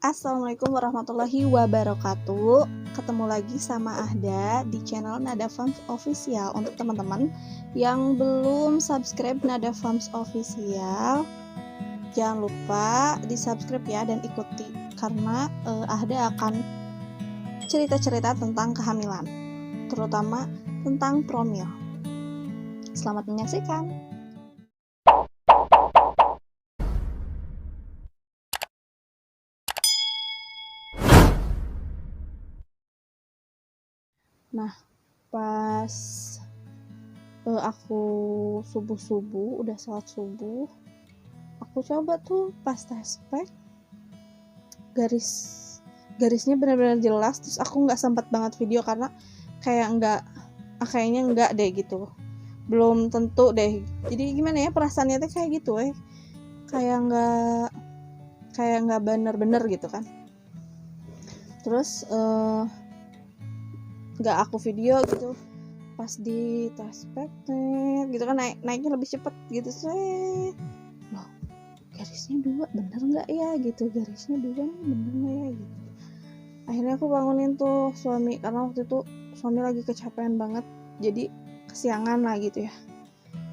Assalamualaikum warahmatullahi wabarakatuh. Ketemu lagi sama Ahda di channel Nada Farms Official. Untuk teman-teman yang belum subscribe Nada Farms Official, jangan lupa di subscribe ya dan ikuti, karena Ahda akan cerita-cerita tentang kehamilan, terutama tentang promil. Selamat menyaksikan. Nah, pas aku subuh-subuh, udah sholat subuh, aku coba tuh pas tes pack, garisnya benar-benar jelas. Terus aku nggak sempat banget video karena kayaknya nggak deh gitu, belum tentu deh. Jadi gimana ya, perasaannya tuh kayak gitu kayak nggak bener-bener gitu kan. Terus nggak aku video gitu pas di tes pack gitu kan, naiknya lebih cepet gitu. Loh, garisnya 2 bener nggak ya gitu, garisnya 2 bener nggak ya gitu. Akhirnya aku bangunin tuh suami, karena waktu itu suami lagi kecapean banget, jadi kesiangan lah gitu ya,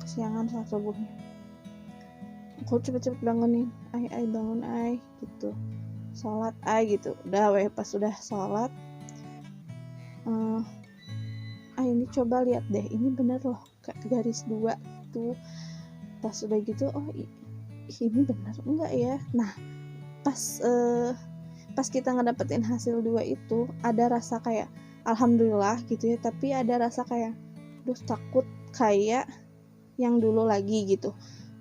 kesiangan saat subuhnya. Aku cepet-cepet bangunin, ay bangun ay gitu, sholat ay gitu. Udah pas udah sholat, ini coba lihat deh, ini bener loh garis 2 tuh. Pas udah gitu, oh ini bener enggak ya. Nah, pas kita ngedapetin hasil 2 itu, ada rasa kayak alhamdulillah gitu ya, tapi ada rasa kayak takut kayak yang dulu lagi gitu.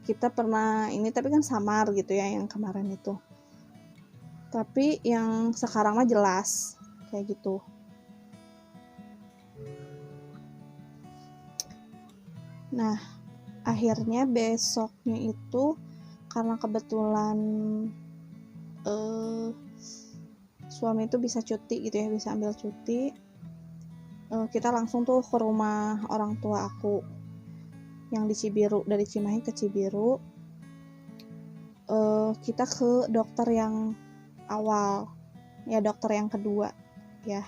Kita pernah ini tapi kan samar gitu ya yang kemarin itu, tapi yang sekarang mah jelas kayak gitu. Nah, akhirnya besoknya itu karena kebetulan suami itu bisa cuti gitu ya, bisa ambil cuti, kita langsung tuh ke rumah orang tua aku yang di Cibiru. Dari Cimahi ke Cibiru, kita ke dokter yang awal ya, dokter yang kedua ya,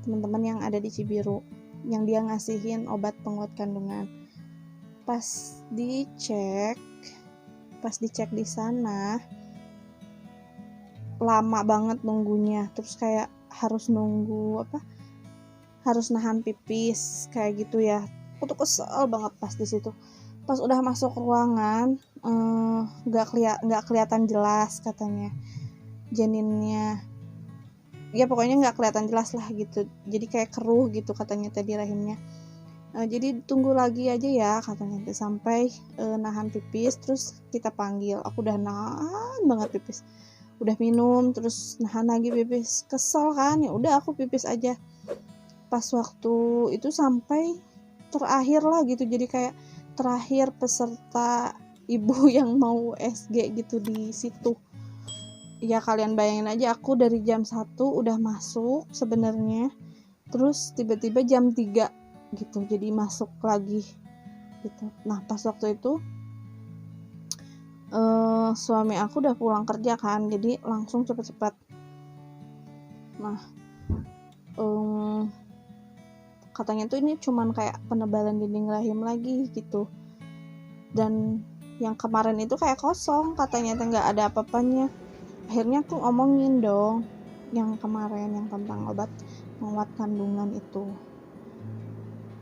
teman-teman yang ada di Cibiru, yang dia ngasihin obat penguat kandungan. Pas dicek di sana lama banget nunggunya. Terus kayak harus nahan pipis kayak gitu ya. Aku tuh kesel banget pas di situ. Pas udah masuk ruangan, nggak kelihatan jelas katanya janinnya. Ya pokoknya nggak kelihatan jelas lah gitu. Jadi kayak keruh gitu katanya tadi rahimnya. Jadi tunggu lagi aja ya katanya sampai nahan pipis, terus kita panggil. Aku udah nahan banget pipis, udah minum terus nahan lagi pipis, kesel kan. Ya udah aku pipis aja. Pas waktu itu sampai terakhir lah gitu, jadi kayak terakhir peserta ibu yang mau SG gitu di situ. Ya kalian bayangin aja, aku dari jam 1 udah masuk sebenarnya, terus tiba-tiba jam 3 gitu jadi masuk lagi gitu. Nah, pas waktu itu suami aku udah pulang kerja kan, jadi langsung cepet-cepet. Nah, katanya tuh ini cuman kayak penebalan dinding rahim lagi gitu, dan yang kemarin itu kayak kosong katanya, nggak ada apa-apanya. Akhirnya aku ngomongin dong yang kemarin yang tentang obat penguat kandungan itu.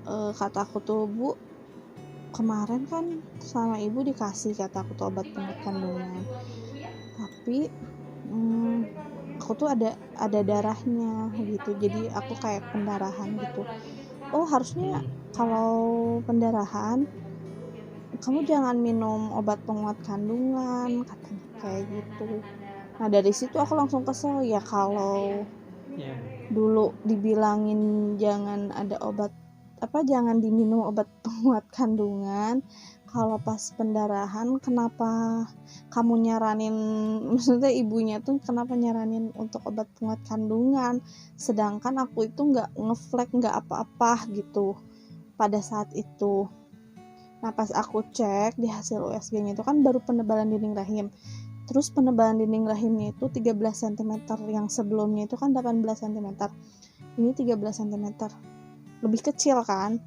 Kata aku tuh, Bu, kemarin kan sama ibu dikasih, kata aku tuh, obat penguat kandungan, tapi aku tuh ada darahnya gitu, jadi aku kayak pendarahan gitu. Oh, harusnya kalau pendarahan kamu jangan minum obat penguat kandungan, katanya kayak gitu. Nah, dari situ aku langsung kesel ya, kalau dulu dibilangin jangan diminum obat penguat kandungan, kalau pas pendarahan kenapa kamu nyaranin, maksudnya ibunya tuh kenapa nyaranin untuk obat penguat kandungan, sedangkan aku itu nggak ngeflag, nggak apa-apa gitu pada saat itu. Nah, pas aku cek di hasil USG-nya itu kan baru penebalan dinding rahim, Terus penebalan dinding rahimnya itu 13 cm, yang sebelumnya itu kan 18 cm, ini 13 cm, lebih kecil kan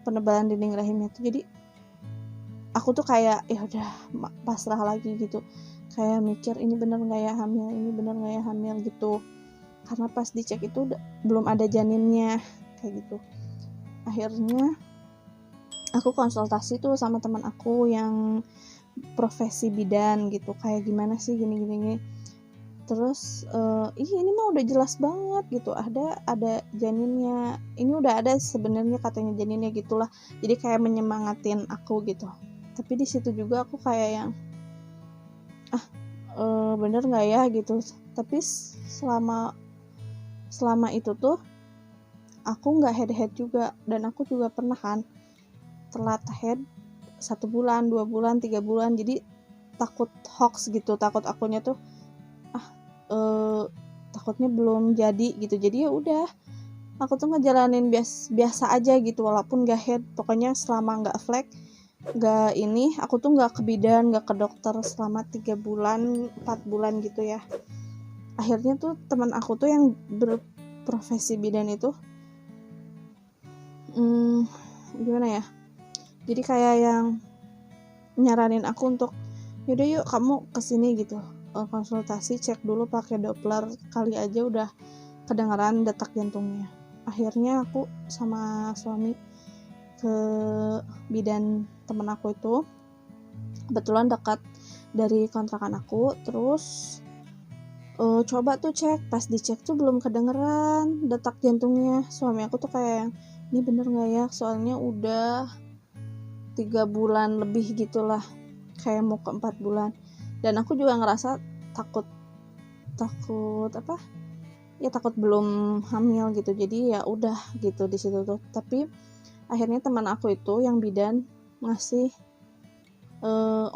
penebalan dinding rahimnya itu. Jadi aku tuh kayak ya udah pasrah lagi gitu, kayak mikir ini bener nggak ya hamil, ini bener nggak ya hamil gitu, karena pas dicek itu belum ada janinnya kayak gitu. Akhirnya aku konsultasi tuh sama teman aku yang profesi bidan gitu, kayak gimana sih gini. Terus ini mah udah jelas banget gitu, ada janinnya, ini udah ada sebenarnya katanya janinnya gitulah. Jadi kayak menyemangatin aku gitu. Tapi di situ juga aku kayak yang bener nggak ya gitu. Tapi selama itu tuh aku nggak head juga, dan aku juga pernah kan telat head 1 bulan, 2 bulan, 3 bulan. Jadi takut hoax gitu, takut akunnya tuh takutnya belum jadi gitu. Jadi ya udah, aku tuh ngejalanin biasa aja gitu, walaupun gak head. Pokoknya selama gak flag, gak ini, aku tuh gak ke bidan, gak ke dokter selama 3 bulan 4 bulan gitu ya. Akhirnya tuh teman aku tuh yang berprofesi bidan itu gimana ya, jadi kayak yang nyaranin aku untuk yaudah yuk kamu kesini gitu, konsultasi, cek dulu pakai Doppler, kali aja udah kedengeran detak jantungnya. Akhirnya aku sama suami ke bidan temen aku itu, kebetulan dekat dari kontrakan aku. Terus coba tuh cek, pas dicek tuh belum kedengeran detak jantungnya. Suami aku tuh kayak yang, ini bener gak ya, soalnya udah 3 bulan lebih gitulah, kayak mau ke 4 bulan. Dan aku juga ngerasa takut apa ya, takut belum hamil gitu. Jadi ya udah gitu di situ tuh. Tapi akhirnya teman aku itu yang bidan ngasih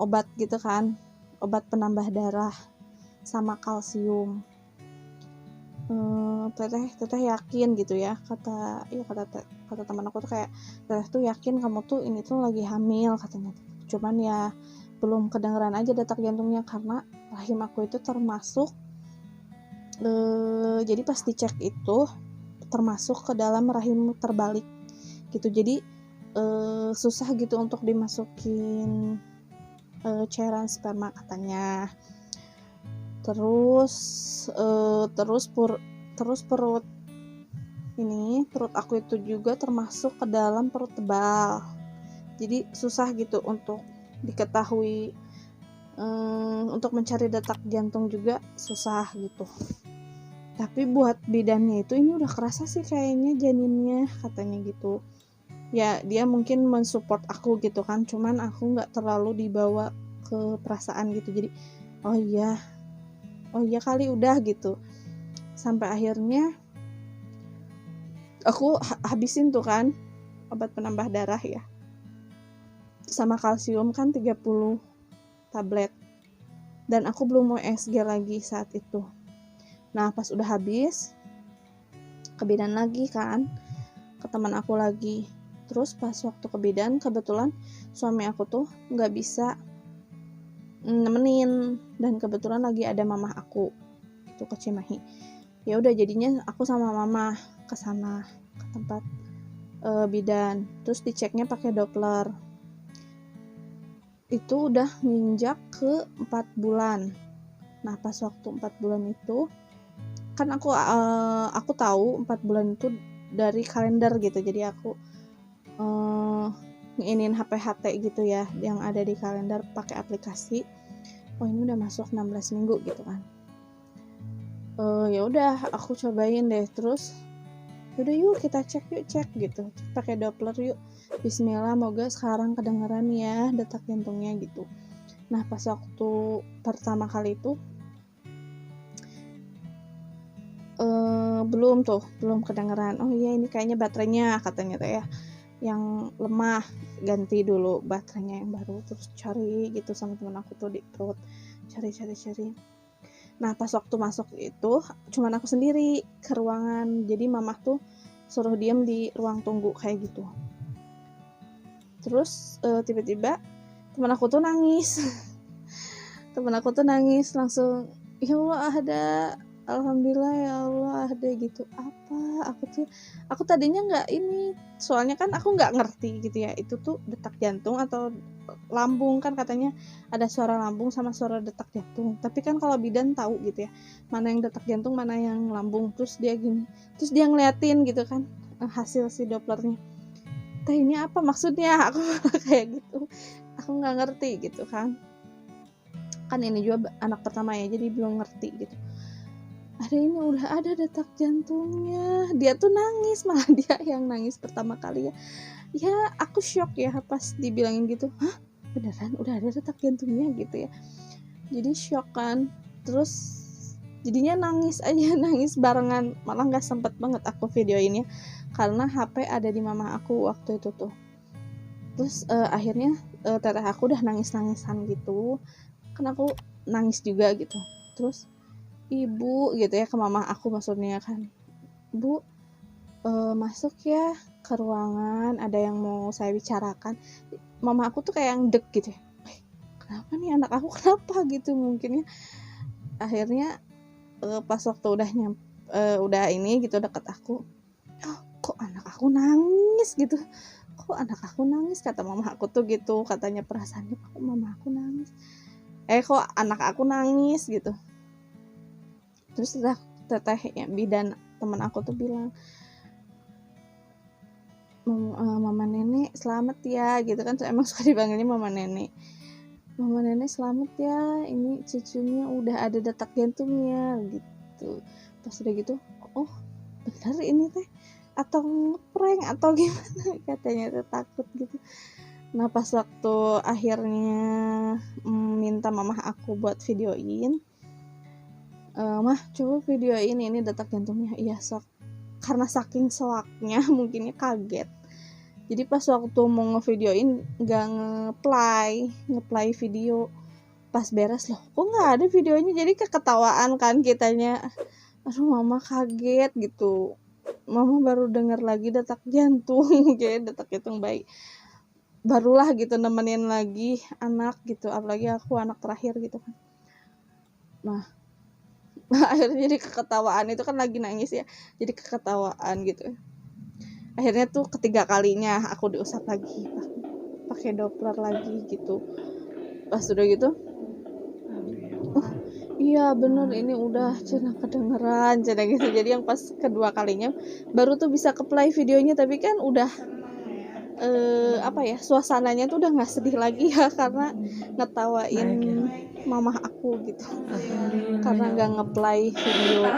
obat gitu kan, obat penambah darah sama kalsium. Teteh yakin gitu ya, kata teman aku tuh kayak, teteh tuh yakin kamu tuh ini tuh lagi hamil katanya. Cuman ya belum kedengeran aja detak jantungnya karena rahim aku itu termasuk jadi pas dicek itu termasuk ke dalam rahim terbalik gitu. Jadi susah gitu untuk dimasukin cairan sperma katanya. Terus perut aku itu juga termasuk ke dalam perut tebal. Jadi susah gitu untuk diketahui, untuk mencari detak jantung juga susah gitu. Tapi buat bidannya itu ini udah kerasa sih kayaknya janinnya katanya gitu. Ya dia mungkin mensupport aku gitu kan, cuman aku nggak terlalu dibawa ke perasaan gitu. Jadi oh iya kali udah gitu. Sampai akhirnya aku habisin tuh kan obat penambah darah ya, sama kalsium kan 30 tablet, dan aku belum mau USG lagi saat itu. Nah pas udah habis, ke bidan lagi kan, ke teman aku lagi. Terus pas waktu ke bidan, kebetulan suami aku tuh nggak bisa nemenin, dan kebetulan lagi ada mamah aku itu ke Cimahi. Ya udah jadinya aku sama mama ke sana, ke tempat bidan. Terus diceknya pakai Doppler. Itu udah nginjak ke 4 bulan. Nah pas waktu 4 bulan itu kan aku tahu 4 bulan itu dari kalender gitu. Jadi aku ngeinin HPHT gitu ya, yang ada di kalender pakai aplikasi. Oh ini udah masuk 16 minggu gitu kan. Ya udah aku cobain deh. Terus udah yuk kita cek gitu, pakai Doppler yuk, bismillah, moga sekarang kedengeran ya detak jantungnya gitu. Nah pas waktu pertama kali itu belum kedengeran. Oh iya ini kayaknya baterainya katanya tuh ya yang lemah, ganti dulu baterainya yang baru. Terus cari gitu sama teman aku tuh di perut, cari. Nah pas waktu masuk itu cuman aku sendiri ke ruangan, jadi mamah tuh suruh diem di ruang tunggu kayak gitu. Terus tiba-tiba teman aku tuh nangis Temen aku tuh nangis langsung, ya Allah ada, alhamdulillah ya Allah ada gitu. Apa aku tadinya nggak ini, soalnya kan aku nggak ngerti gitu ya itu tuh detak jantung atau lambung, kan katanya ada suara lambung sama suara detak jantung, tapi kan kalau bidan tahu gitu ya mana yang detak jantung mana yang lambung. Terus dia gini, terus dia ngeliatin gitu kan hasil si Dopplernya, teh ini apa maksudnya, aku malah kayak gitu, aku nggak ngerti gitu kan ini juga anak pertama ya, jadi belum ngerti gitu. Ada ini udah ada detak jantungnya, dia tuh nangis, malah dia yang nangis pertama kali ya. Ya aku shock ya pas dibilangin gitu, hah beneran udah ada detak jantungnya gitu ya. Jadi shock kan, terus jadinya nangis aja nangis barengan, malah nggak sempet banget aku videoin ya karena HP ada di mama aku waktu itu tuh. Terus akhirnya teteh aku udah nangis-nangisan gitu, kan aku nangis juga gitu. Terus ibu gitu ya ke mama aku maksudnya kan, Bu masuk ya ke ruangan, ada yang mau saya bicarakan. Mama aku tuh kayak yang deg gitu ya, kenapa nih anak aku kenapa gitu mungkin ya. Akhirnya pas waktu udah ini gitu deket aku, oh, kok anak aku nangis gitu, kok anak aku nangis, kata mama aku tuh gitu, katanya perasaannya kok mama aku nangis, kok anak aku nangis gitu. Terus teteh yang bidan teman aku tuh bilang, mama nenek selamat ya gitu kan, emang suka dipanggilnya mama nenek selamat ya, ini cucunya udah ada detak jantungnya gitu. Pas udah gitu, oh bener ini teh atau ngeprank atau gimana, katanya tuh takut gitu. Nah pas waktu akhirnya minta mama aku buat videoin, mah coba videoin ini detak jantungnya, iya sok, karena saking soaknya mungkinnya kaget. Jadi pas waktu mau ngevideoin nggak ngeplay video, pas beres loh kok nggak ada videonya, jadi keketawaan kan kitanya. Aduh mama kaget gitu, mama baru dengar lagi detak jantung kayak detak jantung bayi, barulah gitu nemenin lagi anak gitu, apalagi aku anak terakhir gitu kan. Nah akhirnya jadi keketawaan, itu kan lagi nangis ya, jadi keketawaan gitu. Akhirnya tuh ketiga kalinya aku diusap lagi pakai Doppler lagi gitu. Pas udah gitu, oh iya bener ini udah cenah kedengeran cenah gitu. Jadi yang pas kedua kalinya baru tuh bisa ke-play videonya, tapi kan udah suasananya tuh udah nggak sedih lagi ya karena ngetawain mamah aku gitu, karena nggak nge-play video,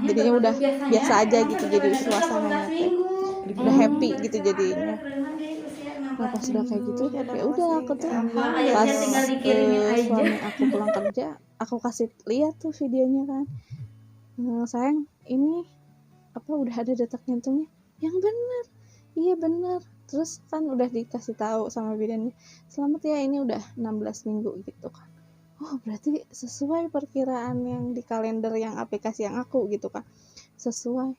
jadinya udah biasa aja gitu, jadi suasananya teh udah happy gitu jadinya. Nah pas udah kayak gitu ya udah aku tuh pas suami aku pulang kerja, aku kasih lihat tuh videonya kan, sayang ini apa udah ada detak jantungnya, yang bener, iya bener. Terus kan udah dikasih tahu sama bidannya, selamat ya ini udah 16 minggu gitu kan. Oh berarti sesuai perkiraan yang di kalender yang aplikasi yang aku gitu kan, sesuai.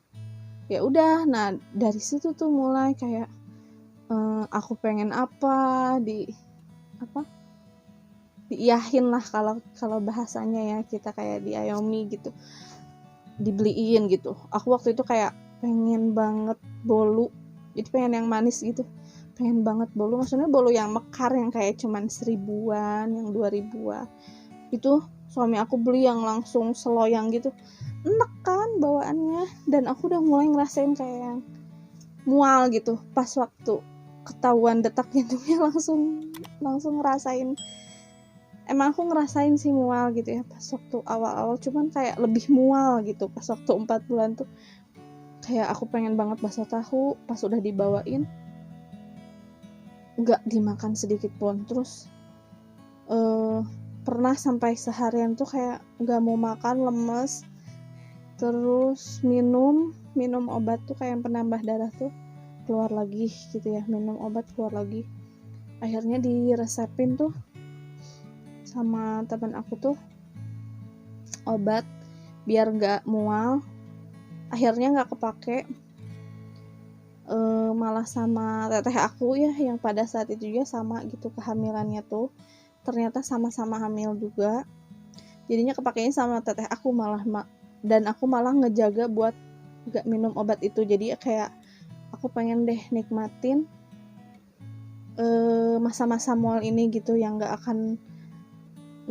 Ya udah, nah dari situ tuh mulai kayak aku pengen apa diiyahin lah, kalau bahasanya ya kita kayak diayomi gitu, dibeliin gitu. Aku waktu itu kayak pengen banget bolu, jadi pengen yang manis gitu, pengen banget bolu, maksudnya bolu yang mekar yang kayak cuman 1000-an, yang 2000-an itu. Suami aku beli yang langsung seloyang gitu, enak kan bawaannya, dan aku udah mulai ngerasain kayak yang mual gitu pas waktu ketahuan detak jantungnya, langsung ngerasain, emang aku ngerasain sih mual gitu ya pas waktu awal-awal, cuman kayak lebih mual gitu pas waktu 4 bulan tuh, kayak aku pengen banget bakso tahu, pas udah dibawain nggak dimakan sedikit pun. Terus pernah sampai seharian tuh kayak nggak mau makan, lemes, terus minum obat tuh kayak yang penambah darah tuh keluar lagi gitu ya, minum obat keluar lagi. Akhirnya diresepin tuh sama teman aku tuh obat biar nggak mual, akhirnya nggak kepake. Malah sama teteh aku ya yang pada saat itu juga sama gitu kehamilannya tuh ternyata sama-sama hamil juga. Jadinya kepakainya sama teteh aku dan aku malah ngejaga buat gak minum obat itu. Jadi kayak aku pengen deh nikmatin masa-masa mual ini gitu, yang gak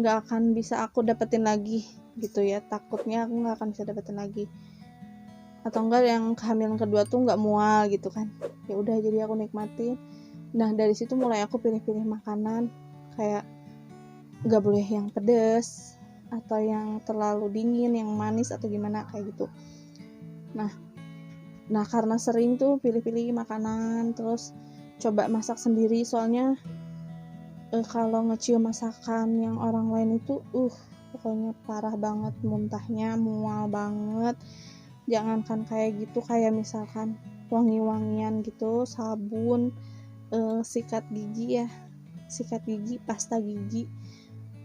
akan bisa aku dapetin lagi gitu ya. Takutnya aku gak akan bisa dapetin lagi, atau enggak yang kehamilan kedua tuh gak mual gitu kan. Ya udah, jadi aku nikmatin. Nah dari situ mulai aku pilih-pilih makanan, kayak gak boleh yang pedes atau yang terlalu dingin, yang manis atau gimana kayak gitu. Nah karena sering tuh pilih-pilih makanan, terus coba masak sendiri. Soalnya kalau ngecium masakan yang orang lain itu pokoknya parah banget, muntahnya, mual banget. Jangankan kayak gitu, kayak misalkan wangi-wangian gitu, sabun, sikat gigi, pasta gigi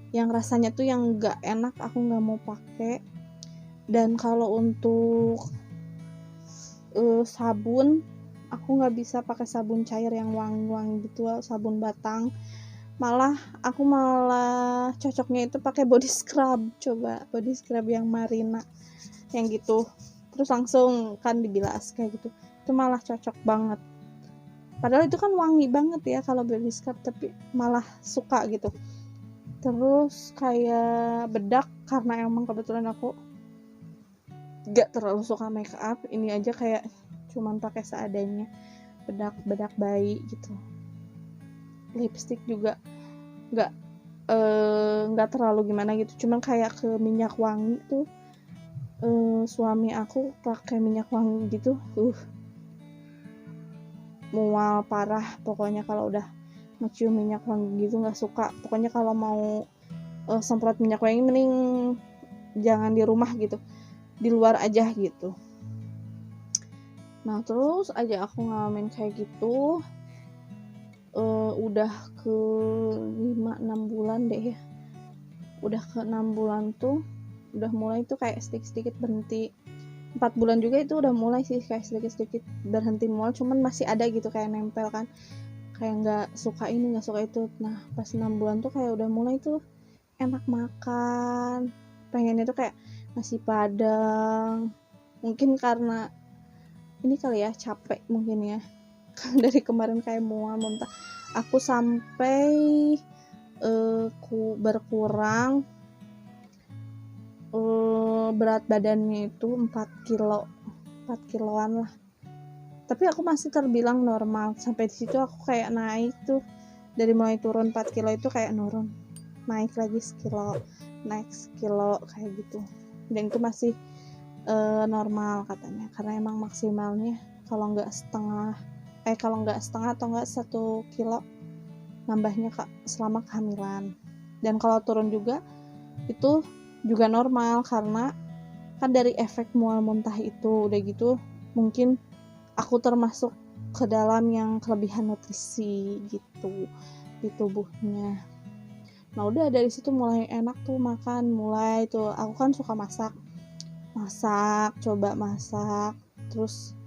yang rasanya tuh yang gak enak, aku gak mau pakai. Dan kalau untuk sabun, aku gak bisa pakai sabun cair yang wangi-wangi gitu, sabun batang. Aku malah cocoknya itu pakai body scrub. Coba body scrub yang Marina yang gitu, terus langsung kan dibilas kayak gitu, itu malah cocok banget. Padahal itu kan wangi banget ya kalau body scrub, tapi malah suka gitu. Terus kayak bedak, karena emang kebetulan aku gak terlalu suka make up, ini aja kayak cuman pakai seadanya, bedak bayi gitu. Lipstick juga nggak terlalu gimana gitu, cuman kayak ke minyak wangi tuh. Suami aku pakai minyak wangi gitu, mual parah pokoknya kalau udah ngecium minyak wangi gitu, nggak suka. Pokoknya kalau mau semprot minyak wangi mending jangan di rumah gitu, di luar aja gitu. Nah terus aja aku ngalamin kayak gitu, udah ke 5-6 bulan deh ya. Udah ke 6 bulan tuh udah mulai tuh kayak sedikit-sedikit berhenti. 4 bulan juga itu udah mulai sih kayak sedikit-sedikit berhenti mual, cuman masih ada gitu kayak nempel kan, kayak nggak suka ini nggak suka itu. Nah pas 6 bulan tuh kayak udah mulai tuh enak makan, pengennya tuh kayak nasi padang. Mungkin karena ini kali ya, capek mungkin ya. Dari kemarin kayak mual muntah, aku sampai berkurang berat badannya itu 4 kiloan lah. Tapi aku masih terbilang normal. Sampai di situ aku kayak naik tuh, dari mulai turun 4 kilo itu kayak nurun, naik lagi sekilo, naik sekilo kayak gitu. Dan itu masih normal katanya, karena emang maksimalnya kalau nggak setengah atau nggak 1 kilo nambahnya selama kehamilan. Dan kalau turun juga itu juga normal, karena kan dari efek mual muntah itu. Udah gitu mungkin aku termasuk ke dalam yang kelebihan nutrisi gitu di tubuhnya. Nah udah dari situ mulai enak tuh makan, mulai tuh aku kan suka masak, coba masak. Terus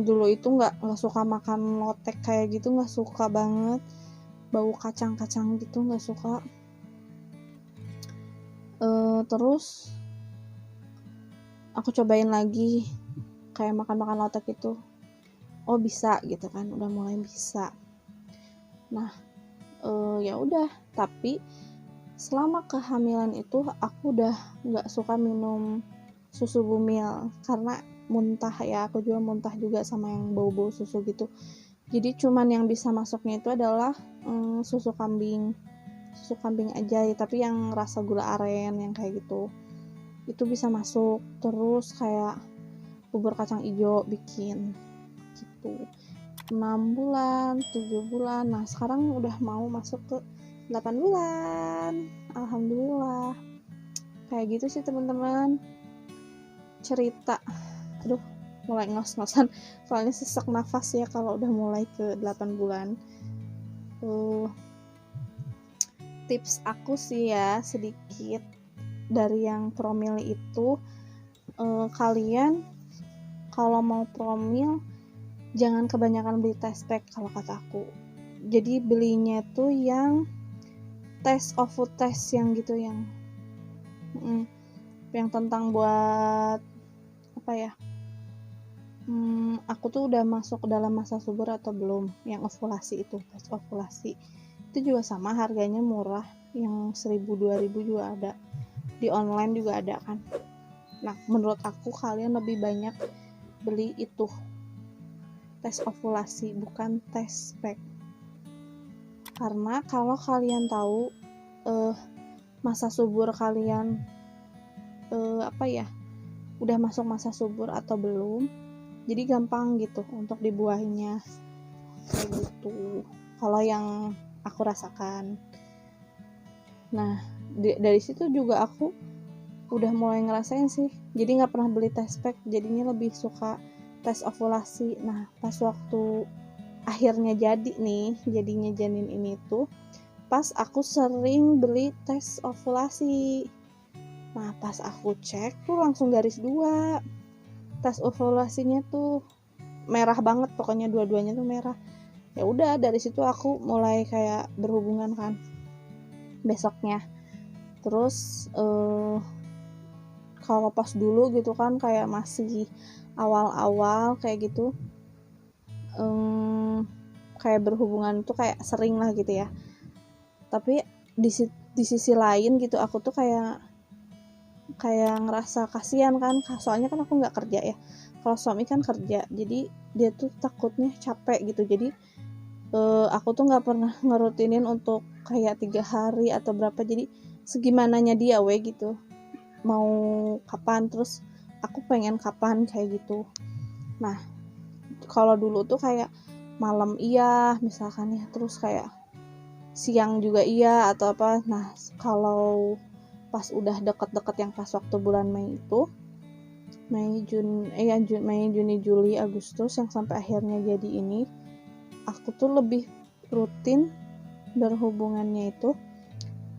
dulu itu nggak suka makan lotek kayak gitu, nggak suka banget, bau kacang-kacang gitu nggak suka. Terus aku cobain lagi kayak makan lotek itu, bisa gitu kan, udah mulai bisa. Nah ya udah, tapi selama kehamilan itu aku udah nggak suka minum susu bumil karena muntah ya, aku juga muntah juga sama yang bau-bau susu gitu. Jadi cuman yang bisa masuknya itu adalah susu kambing aja ya, tapi yang rasa gula aren yang kayak gitu itu bisa masuk. Terus kayak bubur kacang hijau bikin gitu. 6 bulan, 7 bulan, nah sekarang udah mau masuk ke 8 bulan, alhamdulillah. Kayak gitu sih teman-teman cerita. Aduh, mulai ngos-ngosan soalnya sesak nafas ya kalau udah mulai ke 8 bulan. Tips aku sih ya sedikit dari yang promil itu, kalian kalau mau promil jangan kebanyakan beli test pack kalau kata aku. Jadi belinya tuh yang tes food test yang gitu yang tentang buat apa ya, aku tuh udah masuk ke dalam masa subur atau belum, yang ovulasi itu, tes ovulasi itu juga sama, harganya murah, yang 1.000-2.000 juga ada, di online juga ada kan. Nah menurut aku kalian lebih banyak beli itu, tes ovulasi, bukan tes pack. Karena kalau kalian tahu masa subur kalian udah masuk masa subur atau belum, jadi gampang gitu untuk dibuahinya kayak gitu, kalau yang aku rasakan. Nah dari situ juga aku udah mulai ngerasain sih, jadi nggak pernah beli tes pack, jadinya lebih suka tes ovulasi. Nah pas waktu akhirnya jadinya janin ini tuh pas aku sering beli tes ovulasi. Nah pas aku cek tuh langsung garis 2, tes ovulasinya tuh merah banget, pokoknya dua-duanya tuh merah. Ya udah dari situ aku mulai kayak berhubungan kan besoknya. Terus kalau pas dulu gitu kan kayak masih awal-awal kayak gitu, kayak berhubungan tuh kayak sering lah gitu ya. Tapi di sisi lain gitu aku tuh kayak ngerasa kasihan kan, soalnya kan aku nggak kerja ya, kalau suami kan kerja, jadi dia tuh takutnya capek gitu. Jadi aku tuh nggak pernah ngerutinin untuk kayak 3 hari atau berapa, jadi segimananya dia gitu, mau kapan, terus aku pengen kapan kayak gitu. Nah kalau dulu tuh kayak malam iya misalkan ya, terus kayak siang juga iya atau apa. Nah kalau pas udah deket-deket yang pas waktu bulan Mei itu, Mei, Juni, Juli, Agustus yang sampai akhirnya jadi ini, aku tuh lebih rutin berhubungannya itu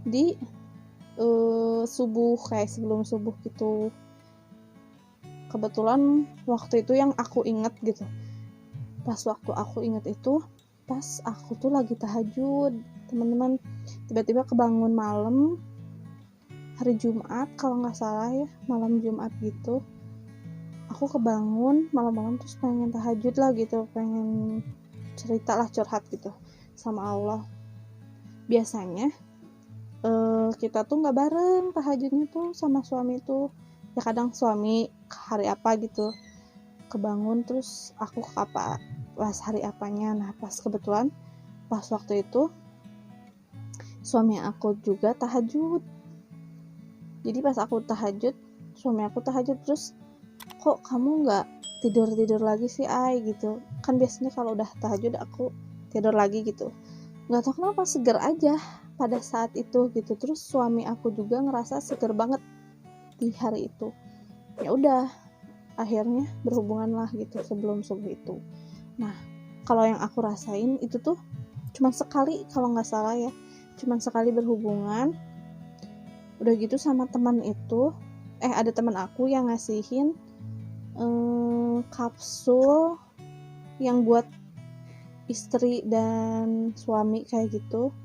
di subuh, kayak sebelum subuh gitu. Kebetulan waktu itu yang aku inget gitu, pas waktu aku inget itu pas aku tuh lagi tahajud teman-teman, tiba-tiba kebangun malam hari Jumat kalau nggak salah ya, malam Jumat gitu. Aku kebangun malam-malam terus pengen tahajud lah gitu, pengen cerita lah, curhat gitu sama Allah. Biasanya kita tuh nggak bareng tahajudnya tuh sama suami tuh ya, kadang suami hari apa gitu kebangun terus aku apa pas hari apanya. Nah pas kebetulan pas waktu itu suami aku juga tahajud, jadi pas aku tahajud suami aku tahajud, terus kok kamu nggak tidur lagi sih Ai gitu kan, biasanya kalau udah tahajud aku tidur lagi gitu. Nggak tahu kenapa seger aja pada saat itu gitu. Terus suami aku juga ngerasa seger banget di hari itu. Ya udah akhirnya berhubungan lah gitu sebelum subuh itu. Nah kalau yang aku rasain itu tuh cuman sekali kalau nggak salah ya, cuman sekali berhubungan. Udah gitu sama teman itu, ada teman aku yang ngasihin kapsul yang buat istri dan suami kayak gitu,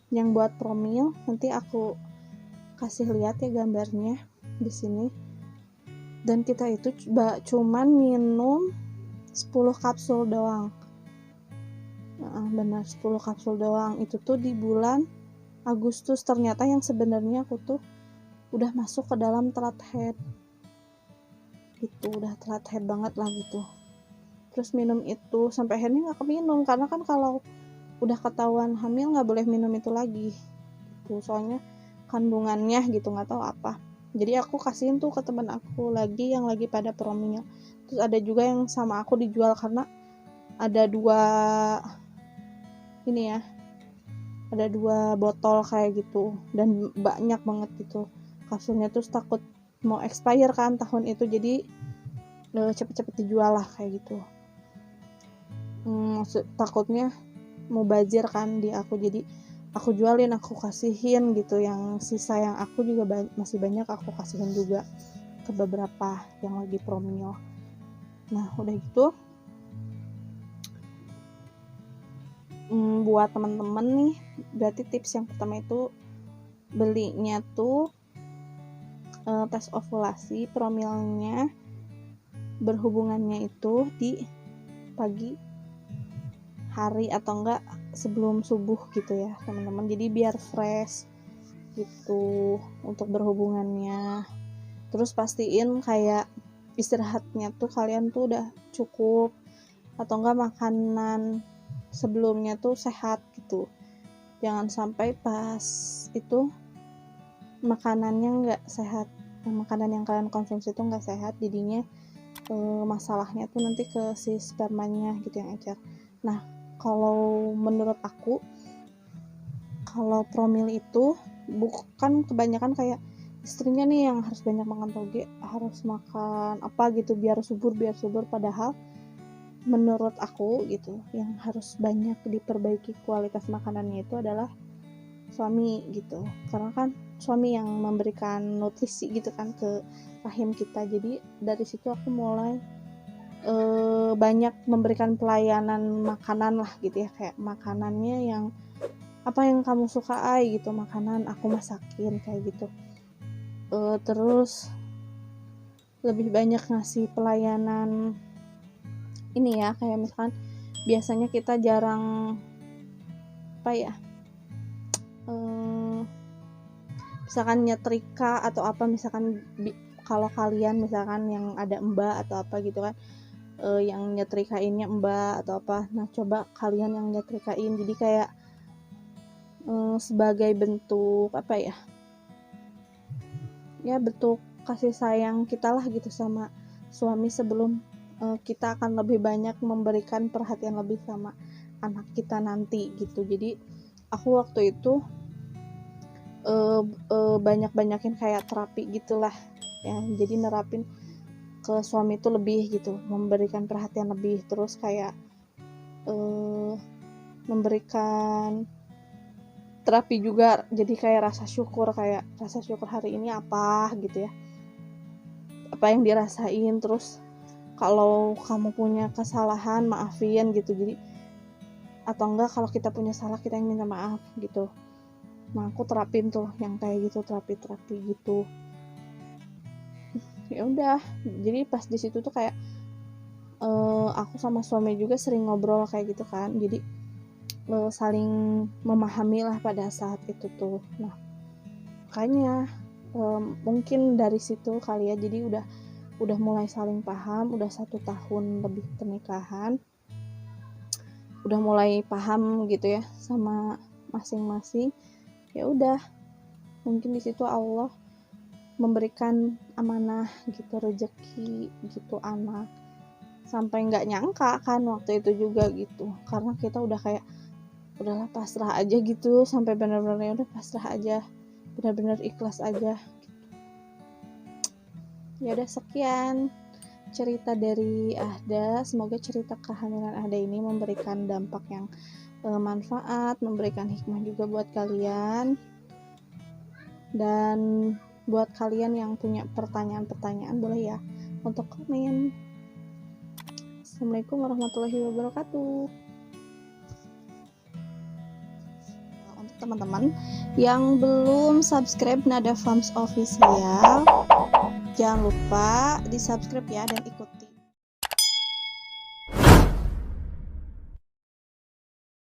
yang buat promil. Nanti aku kasih lihat ya gambarnya di sini. Dan kita itu cuman minum 10 kapsul doang. Benar 10 kapsul doang. Itu tuh di bulan Agustus. Ternyata yang sebenarnya aku tuh udah masuk ke dalam telat head. Itu udah telat head banget lah gitu. Terus minum itu sampai akhirnya nggak keminum, karena kan kalau udah ketahuan hamil nggak boleh minum itu lagi gitu, soalnya kandungannya gitu nggak tahu apa. Jadi aku kasihin tuh ke teman aku lagi yang lagi pada promil. Terus ada juga yang sama aku dijual, karena ada ada dua botol kayak gitu dan banyak banget gitu kapsulnya. Terus takut mau expire kan tahun itu, jadi cepet-cepet dijual lah kayak gitu. Takutnya mau bazir kan di aku, jadi aku jualin, aku kasihin gitu. Yang sisa yang aku juga masih banyak aku kasihin juga ke beberapa yang lagi promil. Nah udah gitu buat teman-teman nih, berarti tips yang pertama itu belinya tuh tes ovulasi, promilnya berhubungannya itu di pagi hari atau enggak sebelum subuh gitu ya teman-teman, jadi biar fresh gitu untuk berhubungannya. Terus pastiin kayak istirahatnya tuh kalian tuh udah cukup, atau enggak makanan sebelumnya tuh sehat gitu, jangan sampai pas itu makanannya nggak sehat, makanan yang kalian konsumsi itu nggak sehat, jadinya masalahnya tuh nanti ke si spermanya gitu yang encer. Nah kalau menurut aku, kalau promil itu bukan kebanyakan kayak istrinya nih yang harus banyak makan toge, harus makan apa gitu biar subur, padahal menurut aku gitu yang harus banyak diperbaiki kualitas makanannya itu adalah suami gitu, karena kan suami yang memberikan nutrisi gitu kan ke rahim kita. Jadi dari situ aku mulai banyak memberikan pelayanan makanan lah gitu ya, kayak makanannya yang apa yang kamu suka gitu, makanan aku masakin kayak gitu. Terus lebih banyak ngasih pelayanan ini ya, kayak misalkan biasanya kita jarang apa ya, misalkan nyetrika atau apa, misalkan kalau kalian misalkan yang ada mbak atau apa gitu kan, yang nyetrikainnya mbak atau apa, nah coba kalian yang nyetrikain, jadi kayak sebagai bentuk apa ya, bentuk kasih sayang kita lah gitu sama suami, sebelum kita akan lebih banyak memberikan perhatian lebih sama anak kita nanti gitu. Jadi aku waktu itu banyakin kayak terapi gitulah ya, jadi nerapin ke suami itu lebih gitu, memberikan perhatian lebih, terus kayak memberikan terapi juga, jadi kayak rasa syukur hari ini apa gitu ya, apa yang dirasain, terus kalau kamu punya kesalahan maafin gitu, jadi atau enggak kalau kita punya salah kita yang minta maaf gitu. Nah aku terapin tuh yang kayak gitu, terapi gitu. Ya udah, jadi pas di situ tuh kayak aku sama suami juga sering ngobrol kayak gitu kan, jadi saling memahami lah pada saat itu tuh. Nah makanya mungkin dari situ kali ya, jadi udah mulai saling paham, udah 1 tahun lebih pernikahan, udah mulai paham gitu ya sama masing-masing. Ya udah, mungkin di situ Allah memberikan amanah gitu, rezeki gitu, anak, sampai nggak nyangka kan waktu itu juga gitu, karena kita udah kayak udahlah pasrah aja gitu, sampai benar-benar udah pasrah aja, benar-benar ikhlas aja gitu. Ya udah, sekian cerita dari Ahda, semoga cerita kehamilan Ahda ini memberikan dampak yang manfaat, memberikan hikmah juga buat kalian. Dan buat kalian yang punya pertanyaan-pertanyaan boleh ya untuk komen. Assalamualaikum warahmatullahi wabarakatuh. Untuk teman-teman yang belum subscribe Nada Farms Official, jangan lupa di subscribe ya dan ikut